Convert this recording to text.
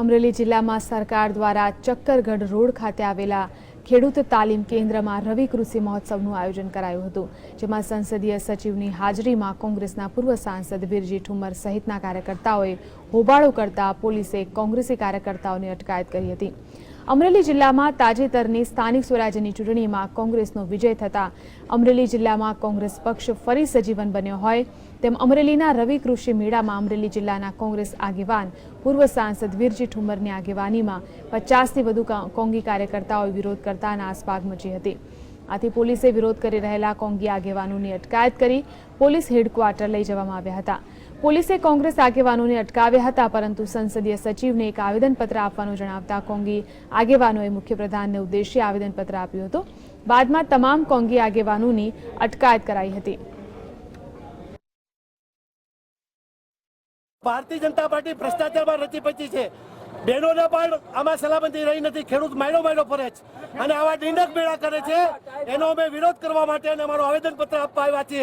અમરેલી જિલ્લામાં સરકાર દ્વારા ચક્કરગઢ રોડ ખાતે આવેલા ખેડૂત તાલીમ કેન્દ્રમાં રવિ કૃષિ મહોત્સવનું આયોજન કરાયું હતું, જેમાં સંસદીય સચિવની હાજરીમાં કોંગ્રેસના પૂર્વ સાંસદ વીરજી ઠુમ્મર સહિતના કાર્યકર્તાઓએ હોબાળો કરતા પોલીસે કોંગ્રેસી કાર્યકર્તાઓની અટકાયત કરી હતી। અમરેલી જિલ્લામાં તાજેતરની સ્થાનિક સ્વરાજ્યની ચૂંટણીમાં કોંગ્રેસનો વિજય થતા અમરેલી જિલ્લામાં કોંગ્રેસ પક્ષ ફરી સજીવન બન્યો હોય તેમ અમરેલીના રવિ કૃષિ મેળામાં અમરેલી જિલ્લાના કોંગ્રેસ આગેવાન પૂર્વ સાંસદ વીરજી ઠુમ્મરની આગેવાનીમાં 50થી વધુ કોંગી કાર્યકર્તાઓએ વિરોધ કરતા નાસભાગ મચી હતી। આથી પોલીસે વિરોધ કરી રહેલા કોંગી આગેવાનોની અટકાયત કરી પોલીસ હેડક્વાર્ટર લઈ જવામાં આવ્યા હતા। પોલીસે કોંગ્રેસ આગેવાનોને અટકાવ્યા હતા, પરંતુ સંસદીય સચિવને એક આવેદનપત્ર આપવાનું જણાવતા કોંગી આગેવાનોએ મુખ્યપ્રધાનને ઉદ્દેશી આવેદનપત્ર આપ્યું હતું। બાદમાં તમામ કોંગી આગેવાનોની અટકાયત કરાઈ હતી। ભારતીય જનતા પાર્ટી ભ્રષ્ટાચારમાં રચી છે। બહેનોને પણ આમાં સલામતી રહી નથી। ખેડૂત માયડો ફરે છે અને આવા નિંદક મેળા કરે છે, એનો અમે વિરોધ કરવા માટે અને અમારું આવેદનપત્ર આપવા આવ્યા છીએ।